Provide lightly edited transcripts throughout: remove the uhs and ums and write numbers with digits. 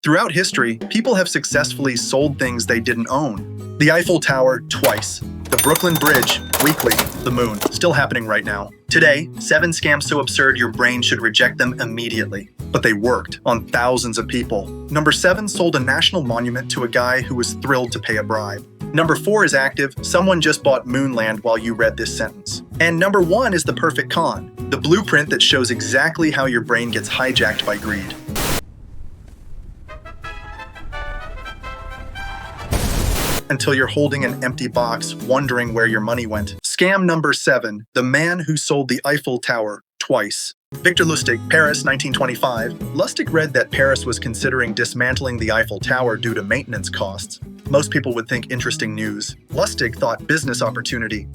Throughout history, people have successfully sold things they didn't own. The Eiffel Tower, twice. The Brooklyn Bridge, weekly. The moon, still happening right now. Today, 7 scams so absurd your brain should reject them immediately. But they worked on thousands of people. Number 7 sold a national monument to a guy who was thrilled to pay a bribe. Number 4 is active. Someone just bought Moonland while you read this sentence. And number 1 is the perfect con. The blueprint that shows exactly how your brain gets hijacked by greed. Until you're holding an empty box, wondering where your money went. Scam number 7, the man who sold the Eiffel Tower twice. Victor Lustig, Paris, 1925. Lustig read that Paris was considering dismantling the Eiffel Tower due to maintenance costs. Most people would think interesting news. Lustig thought business opportunity.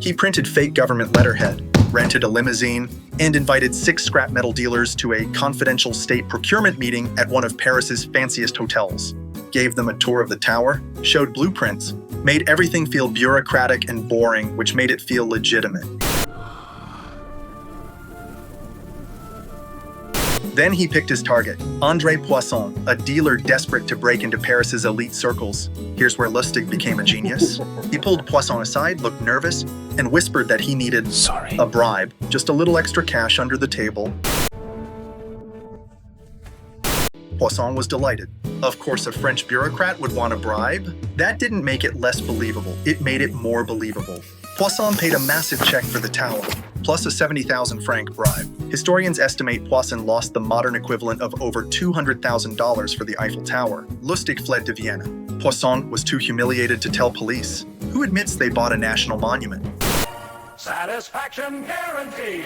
He printed fake government letterhead, rented a limousine, and invited 6 scrap metal dealers to a confidential state procurement meeting at one of Paris's fanciest hotels. Gave them a tour of the tower, showed blueprints, made everything feel bureaucratic and boring, which made it feel legitimate. Then he picked his target, André Poisson, a dealer desperate to break into Paris's elite circles. Here's where Lustig became a genius. He pulled Poisson aside, looked nervous, and whispered that he needed a bribe, just a little extra cash under the table. Poisson was delighted. Of course, a French bureaucrat would want a bribe. That didn't make it less believable. It made it more believable. Poisson paid a massive check for the tower, plus a 70,000 franc bribe. Historians estimate Poisson lost the modern equivalent of over $200,000 for the Eiffel Tower. Lustig fled to Vienna. Poisson was too humiliated to tell police. Who admits they bought a national monument? Satisfaction guaranteed.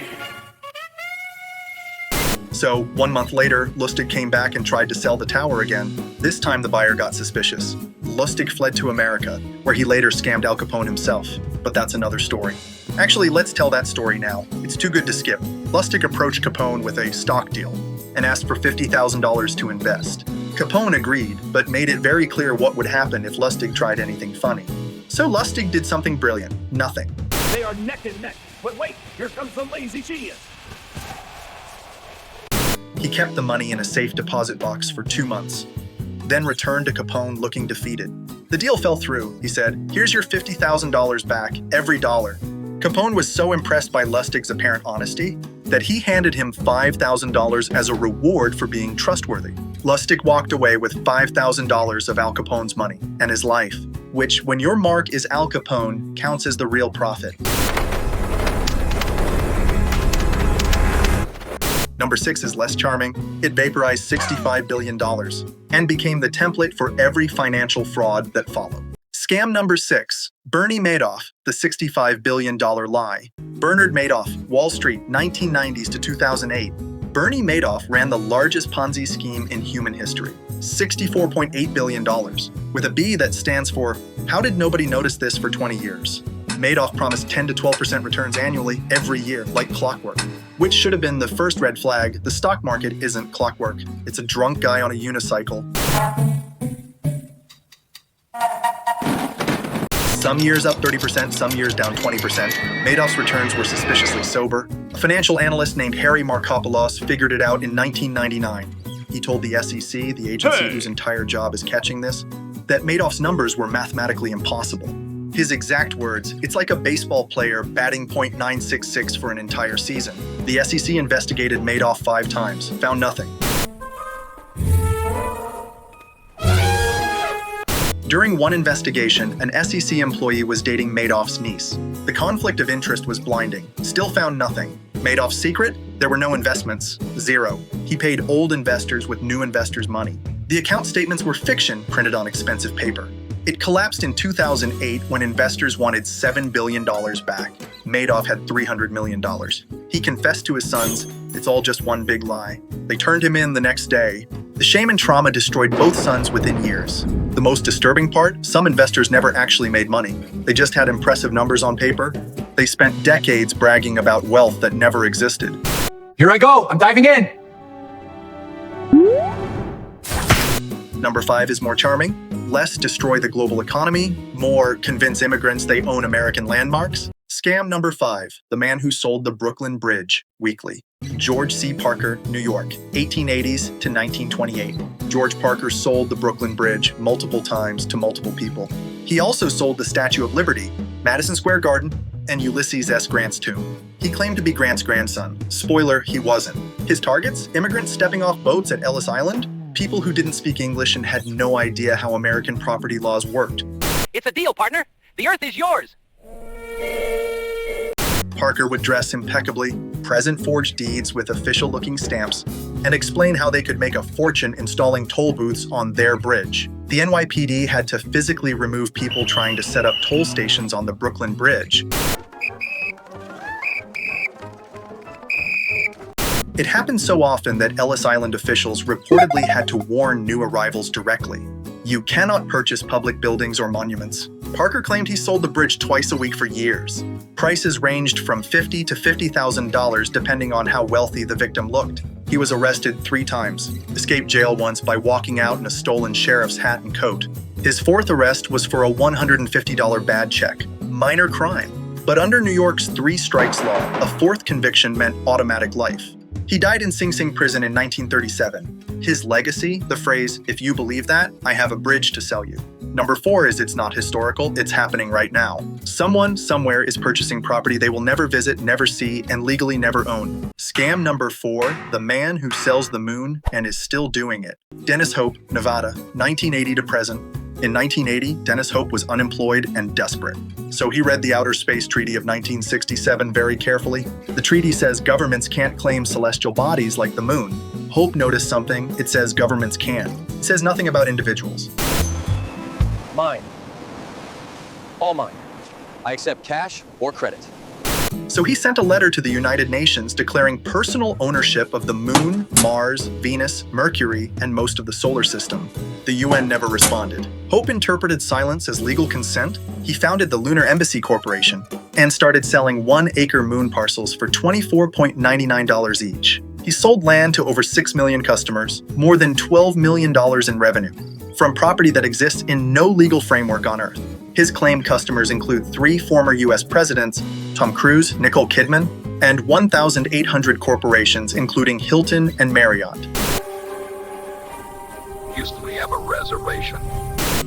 So, 1 month later, Lustig came back and tried to sell the tower again. This time the buyer got suspicious. Lustig fled to America, where he later scammed Al Capone himself. But that's another story. Actually, let's tell that story now. It's too good to skip. Lustig approached Capone with a stock deal and asked for $50,000 to invest. Capone agreed, but made it very clear what would happen if Lustig tried anything funny. So Lustig did something brilliant. Nothing. They are neck and neck. But wait, here comes the lazy genius. He kept the money in a safe deposit box for 2 months, then returned to Capone looking defeated. The deal fell through. He said, "Here's your $50,000 back, every dollar." Capone was so impressed by Lustig's apparent honesty that he handed him $5,000 as a reward for being trustworthy. Lustig walked away with $5,000 of Al Capone's money and his life, which, when your mark is Al Capone, counts as the real profit. Number 6 is less charming. It vaporized $65 billion and became the template for every financial fraud that followed. Scam number 6, Bernie Madoff, the $65 billion lie. Bernard Madoff, Wall Street, 1990s to 2008. Bernie Madoff ran the largest Ponzi scheme in human history, $64.8 billion, with a B that stands for, how did nobody notice this for 20 years? Madoff promised 10 to 12% returns annually every year, like clockwork, which should have been the first red flag. The stock market isn't clockwork. It's a drunk guy on a unicycle. Some years up 30%, some years down 20%. Madoff's returns were suspiciously sober. A financial analyst named Harry Markopoulos figured it out in 1999. He told the SEC, the agency whose entire job is catching this, that Madoff's numbers were mathematically impossible. His exact words, "It's like a baseball player batting .966 for an entire season." The SEC investigated Madoff 5 times, found nothing. During one investigation, an SEC employee was dating Madoff's niece. The conflict of interest was blinding. Still found nothing. Madoff's secret? There were no investments. Zero. He paid old investors with new investors' money. The account statements were fiction printed on expensive paper. It collapsed in 2008 when investors wanted $7 billion back. Madoff had $300 million. He confessed to his sons, "It's all just one big lie." They turned him in the next day. The shame and trauma destroyed both sons within years. The most disturbing part, some investors never actually made money. They just had impressive numbers on paper. They spent decades bragging about wealth that never existed. Here I go, I'm diving in. Number 5 is more charming. Less destroy the global economy, more convince immigrants they own American landmarks. Scam number 5, the man who sold the Brooklyn Bridge, weekly. George C. Parker, New York, 1880s to 1928. George Parker sold the Brooklyn Bridge multiple times to multiple people. He also sold the Statue of Liberty, Madison Square Garden, and Ulysses S. Grant's tomb. He claimed to be Grant's grandson. Spoiler, he wasn't. His targets? Immigrants stepping off boats at Ellis Island? People who didn't speak English and had no idea how American property laws worked. It's a deal, partner. The earth is yours. Parker would dress impeccably, present forged deeds with official-looking stamps, and explain how they could make a fortune installing toll booths on their bridge. The NYPD had to physically remove people trying to set up toll stations on the Brooklyn Bridge. It happened so often that Ellis Island officials reportedly had to warn new arrivals directly. You cannot purchase public buildings or monuments. Parker claimed he sold the bridge twice a week for years. Prices ranged from $50,000 to $50,000 depending on how wealthy the victim looked. He was arrested 3 times, escaped jail once by walking out in a stolen sheriff's hat and coat. His 4th arrest was for a $150 bad check, minor crime. But under New York's 3 strikes law, a 4th conviction meant automatic life. He died in Sing Sing prison in 1937. His legacy, the phrase, "If you believe that, I have a bridge to sell you." Number 4 is it's not historical, it's happening right now. Someone, somewhere is purchasing property they will never visit, never see, and legally never own. Scam number 4, the man who sells the moon and is still doing it. Dennis Hope, Nevada, 1980 to present. In 1980, Dennis Hope was unemployed and desperate. So he read the Outer Space Treaty of 1967 very carefully. The treaty says governments can't claim celestial bodies like the moon. Hope noticed something. It says governments can. It says nothing about individuals. Mine. All mine. I accept cash or credit. So he sent a letter to the United Nations declaring personal ownership of the Moon, Mars, Venus, Mercury, and most of the solar system. The UN never responded. Hope interpreted silence as legal consent. He founded the Lunar Embassy Corporation and started selling 1-acre moon parcels for $24.99 each. He sold land to over 6 million customers, more than $12 million in revenue, from property that exists in no legal framework on Earth. His claimed customers include 3 former US presidents, Tom Cruise, Nicole Kidman, and 1,800 corporations, including Hilton and Marriott. Houston, we have a reservation.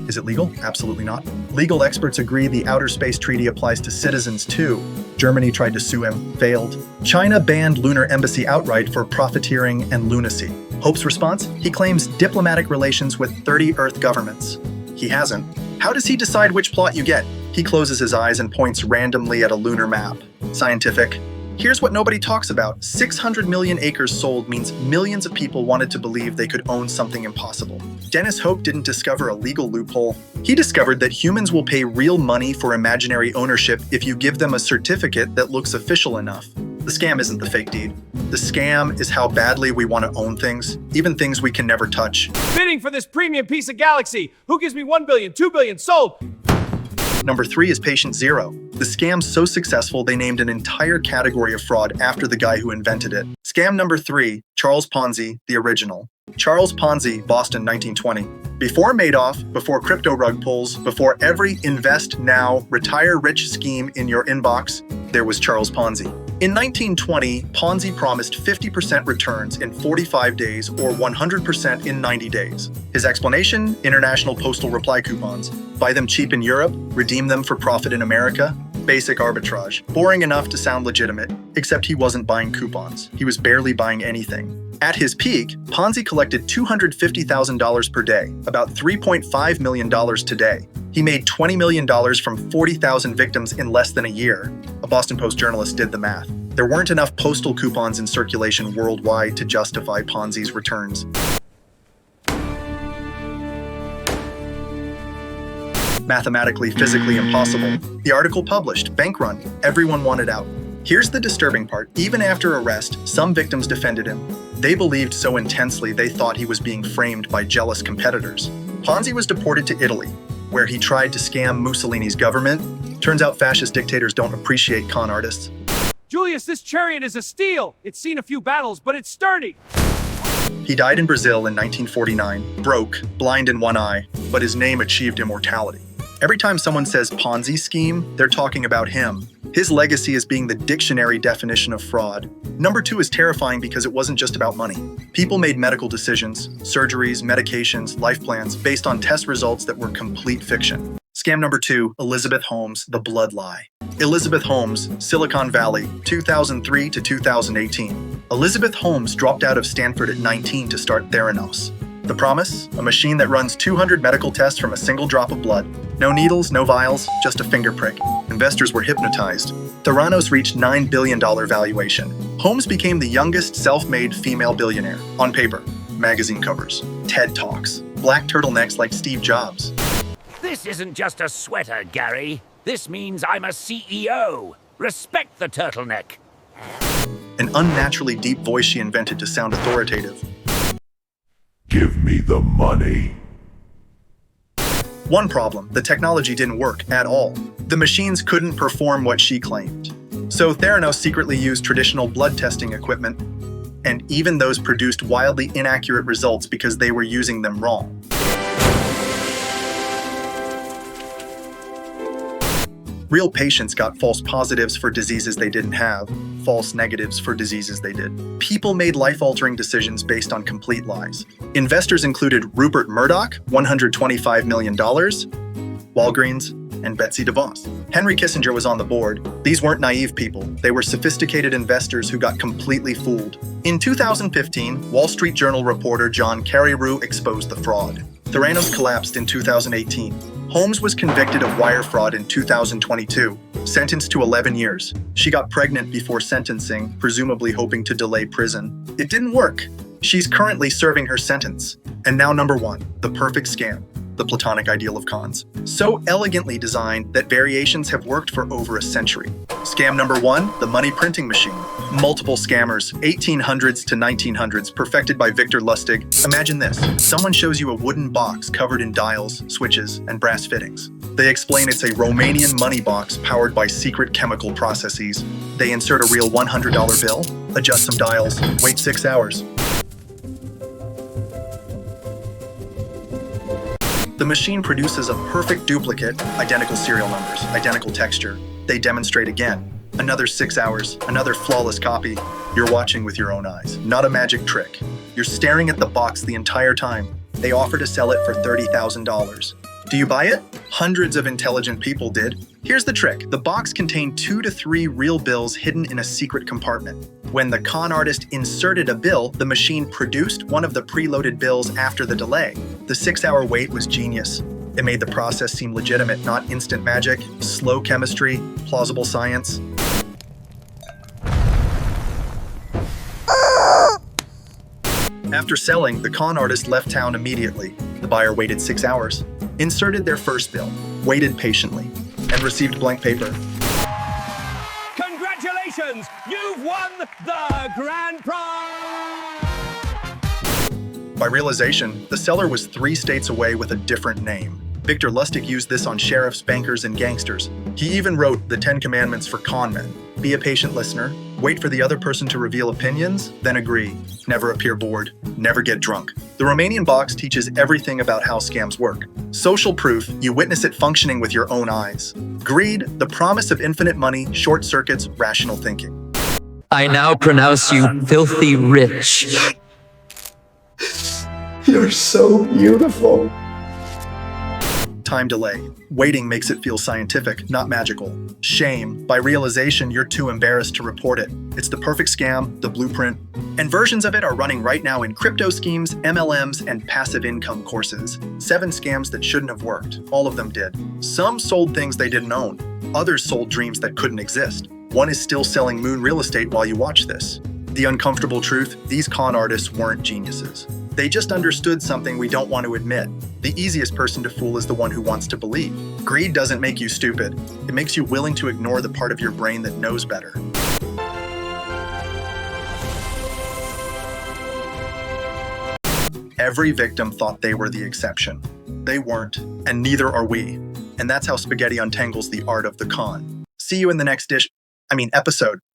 Is it legal? Absolutely not. Legal experts agree the Outer Space Treaty applies to citizens too. Germany tried to sue him, failed. China banned Lunar Embassy outright for profiteering and lunacy. Hope's response? He claims diplomatic relations with 30 Earth governments. He hasn't. How does he decide which plot you get? He closes his eyes and points randomly at a lunar map. Scientific. Here's what nobody talks about. 600 million acres sold means millions of people wanted to believe they could own something impossible. Dennis Hope didn't discover a legal loophole. He discovered that humans will pay real money for imaginary ownership if you give them a certificate that looks official enough. The scam isn't the fake deed. The scam is how badly we want to own things, even things we can never touch. Bidding for this premium piece of galaxy. Who gives me 1 billion, 2 billion, sold? Number 3 is patient zero. The scam's so successful they named an entire category of fraud after the guy who invented it. Scam number 3, Charles Ponzi, the original. Charles Ponzi, Boston, 1920. Before Madoff, before crypto rug pulls, before every invest now, retire rich scheme in your inbox, there was Charles Ponzi. In 1920, Ponzi promised 50% returns in 45 days or 100% in 90 days. His explanation? International postal reply coupons. Buy them cheap in Europe, redeem them for profit in America. Basic arbitrage. Boring enough to sound legitimate, except he wasn't buying coupons. He was barely buying anything. At his peak, Ponzi collected $250,000 per day, about $3.5 million today. He made $20 million from 40,000 victims in less than a year. A Boston Post journalist did the math. There weren't enough postal coupons in circulation worldwide to justify Ponzi's returns. Mathematically, physically impossible. The article published, bank run, everyone wanted out. Here's the disturbing part. Even after arrest, some victims defended him. They believed so intensely they thought he was being framed by jealous competitors. Ponzi was deported to Italy, where he tried to scam Mussolini's government. Turns out fascist dictators don't appreciate con artists. Julius, this chariot is a steel. It's seen a few battles, but it's sturdy. He died in Brazil in 1949, broke, blind in one eye, but his name achieved immortality. Every time someone says Ponzi scheme, they're talking about him. His legacy is being the dictionary definition of fraud. Number 2 is terrifying because it wasn't just about money. People made medical decisions, surgeries, medications, life plans based on test results that were complete fiction. Scam number 2, Elizabeth Holmes, the blood lie. Elizabeth Holmes, Silicon Valley, 2003 to 2018. Elizabeth Holmes dropped out of Stanford at 19 to start Theranos. The promise? A machine that runs 200 medical tests from a single drop of blood. No needles, no vials, just a finger prick. Investors were hypnotized. Theranos reached $9 billion valuation. Holmes became the youngest self-made female billionaire. On paper, magazine covers, TED Talks, black turtlenecks like Steve Jobs. This isn't just a sweater, Gary. This means I'm a CEO. Respect the turtleneck. An unnaturally deep voice she invented to sound authoritative. Give me the money. One problem, the technology didn't work at all. The machines couldn't perform what she claimed. So Theranos secretly used traditional blood testing equipment, and even those produced wildly inaccurate results because they were using them wrong. Real patients got false positives for diseases they didn't have, false negatives for diseases they did. People made life-altering decisions based on complete lies. Investors included Rupert Murdoch, $125 million, Walgreens, and Betsy DeVos. Henry Kissinger was on the board. These weren't naive people. They were sophisticated investors who got completely fooled. In 2015, Wall Street Journal reporter John Carreyrou exposed the fraud. Theranos collapsed in 2018. Holmes was convicted of wire fraud in 2022, sentenced to 11 years. She got pregnant before sentencing, presumably hoping to delay prison. It didn't work. She's currently serving her sentence. And now number 1, the perfect scam, the platonic ideal of cons. So elegantly designed that variations have worked for over a century. Scam number 1, the money printing machine. Multiple scammers, 1800s to 1900s, perfected by Victor Lustig. Imagine this, someone shows you a wooden box covered in dials, switches, and brass fittings. They explain it's a Romanian money box powered by secret chemical processes. They insert a real $100 bill, adjust some dials, wait 6 hours. The machine produces a perfect duplicate, identical serial numbers, identical texture. They demonstrate again. Another 6 hours, another flawless copy. You're watching with your own eyes, not a magic trick. You're staring at the box the entire time. They offer to sell it for $30,000. Do you buy it? Hundreds of intelligent people did. Here's the trick. The box contained 2 to 3 real bills hidden in a secret compartment. When the con artist inserted a bill, the machine produced one of the preloaded bills after the delay. The 6-hour wait was genius. It made the process seem legitimate, not instant magic, slow chemistry, plausible science. After selling, the con artist left town immediately. The buyer waited 6 hours, inserted their first bill, waited patiently, and received blank paper. Congratulations! You've won the grand prize! By realization, the seller was 3 states away with a different name. Victor Lustig used this on sheriffs, bankers, and gangsters. He even wrote the 10 Commandments for con men. Be a patient listener, wait for the other person to reveal opinions, then agree. Never appear bored, never get drunk. The Romanian box teaches everything about how scams work. Social proof, you witness it functioning with your own eyes. Greed, the promise of infinite money, short circuits, rational thinking. I now pronounce you filthy rich. You're so beautiful. Time delay. Waiting makes it feel scientific, not magical. Shame. By realization, you're too embarrassed to report it. It's the perfect scam, the blueprint. And versions of it are running right now in crypto schemes, MLMs, and passive income courses. 7 scams that shouldn't have worked. All of them did. Some sold things they didn't own. Others sold dreams that couldn't exist. One is still selling moon real estate while you watch this. The uncomfortable truth, these con artists weren't geniuses. They just understood something we don't want to admit. The easiest person to fool is the one who wants to believe. Greed doesn't make you stupid. It makes you willing to ignore the part of your brain that knows better. Every victim thought they were the exception. They weren't, and neither are we. And that's how Spaghetti untangles the art of the con. See you in the next episode.